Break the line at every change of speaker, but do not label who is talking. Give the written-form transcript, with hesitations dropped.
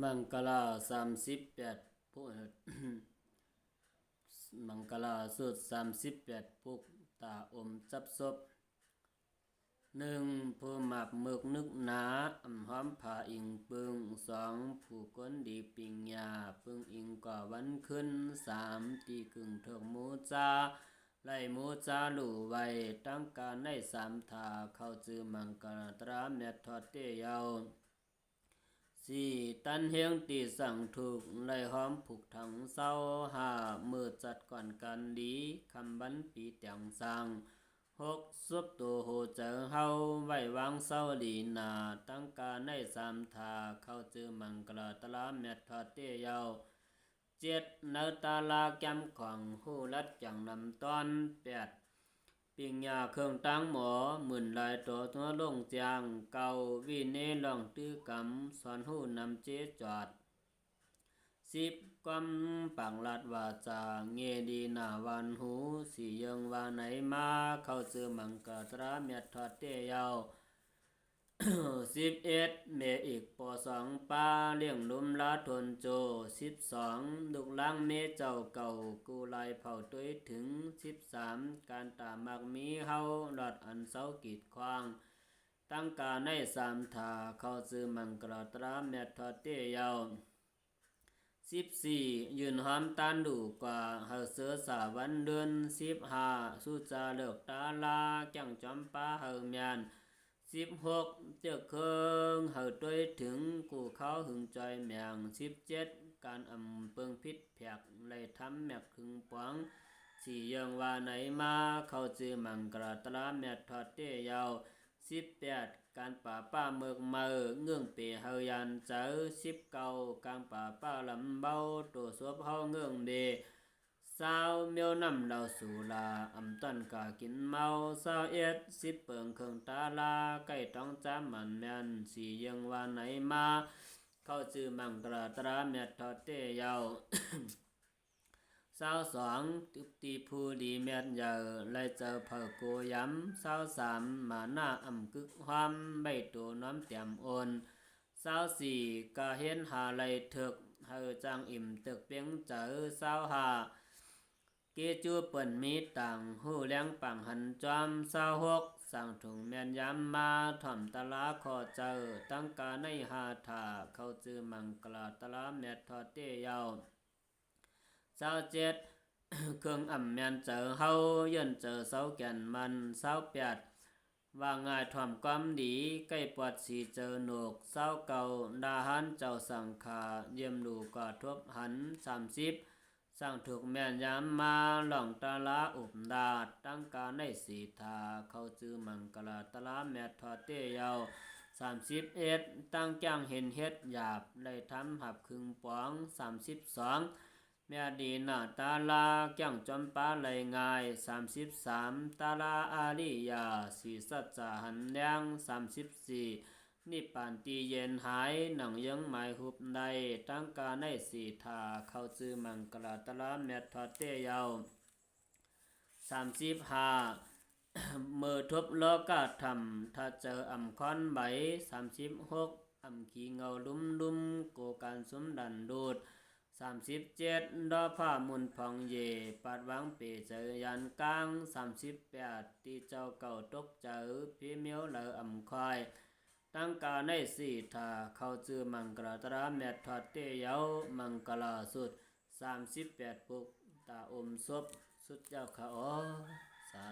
มังกลา38ผู้ มังกลาสุด38ปุกตาอมจับศพ1ผู้หมับมึกนึกหนาหอมผาอิงปึง2ผู้ก้นดีปิงยาปึงอิงก่อวันขึ้น3ตีกึ่งเถิกมูจาไล่มูจาหลู่ไว้ตั้งการได้3ถาเข้าจือมังกรตราเมตทอดเตเยาตันเฮียงตีสั่งถูกไล่หอมผูกถังเศร้ามือจัดก่อนกันดีคำบันปีเตียงสั่งซุบตัวโหเจอเฮาไว้วางเศร้าดีนาตั้งการได้3ถาเข้าจือมังกรตราเมตทอดเตเยา7นาตาลาแก้มของหูรัดจังนำตอน8ปิงยาเครื่องตั้งหมอหมื่นลายตัวลงจางเก่าวิเนลองตื้อกำสอนหูนำเจจอด10กำปังลัดวาจาเงดีหนาวันหูสียังวาไหนมาเข้าเจอมังกรตราเมียทอดเตเยา11เมอีกปอ2ปาเลี้ยงลุมลาทนโจ12ดุกล้างเมเจ้าเก่ากูลายเผาตุ้ยถึง13การตามักมีเฮาหลอดอันเศร้ากีดควางตั้งการใน3ถาเข้าซื้อมังกรตราเมทอดเตเยา14ยืนหอมตานดูกว่าเฮาเสือสาวันเดือน15สุจาเลิกตาลาจังจอมป้าเฮาเมียน16เจ้าเคิงเฮาด้วยถึงกูเขาหึงใจแมง17การเปิงพิษแผกไล่ทำแมกคึงปวงสี่ยังว่าไหนมาเข้าจือมังกรตราเมทอดเตเยา18การป่าป้าเมือกเมือเงื่องเปเฮายันเจอ19การป่าป้าลำเบาตัวสวบเฮาเงื่องเด20เมียวนำเราสู่ลาต้นกากินเมา21เปิงเครื่องตาลาใกล้ต้องจำมันแม่นสี่ยังว่าไหนมาเข้าจือมังกรตราเมทอดเตเยา22ตุกตีผู้ดีเมียนเยอไล่เจอเผอโกย้ำ23มาหน้ากึกความใบตัวน้ำเตียมโอน24กะเห็นหาไล่ถึกเฮอจังอิ่มตึกเปียงเจอ25เกจูเปิ่นมีต่างหูเลี้ยงปังหันจอม26สั่งถุงแม่นย้ำมาถ่อมตะลาขอเจอตั้งกาใน5ถาเข้าจือมังกรตราเมททอดเตเยา27เครื่องแม่นเจอเฮาย่นเจอเสาแก่นมัน28ว่าง่ายถ่อมความดีใกล้ปวดสีเจอหนก29ดาหันเจ้าสังขาเยี่ยมดูกอดทบหัน30สั่งถูกแม่นย้ำมาหล่องตาลาอุบดาดตั้งการได้สีทาเข้าจือมังกรตราเมททอดเตเยา31ตั้งจ้างเห็นเฮ็ดหยาบได้ทำหับครึ่งปอง32แม่ดีหน้าตาลาแก้งจอมป้าไหลง่าย33ตาลาอาลียาสีสัจจาหันแดง34นิปานตีเย็นหายหนังยังหมายหุบใดตั้งการได้สีทาเข้าจือมังกรตราเมททอดเตเยา35มือทบโลกาทำถ้าเจอคอนใบ36ขี้เงาลุ่มโกการสมดันดูด37ดอผ้ามุนพองเยปัดวังเปเจอยันกลาง38ตีเจ้าเก่าตกเจอพี่เมียวเลอคอยตั้งการใน4ถาเข้าจือมังกรตราเมททอดเตเยามังกลาสุด38ปุกตาอมศพสุดเจ้าขาสา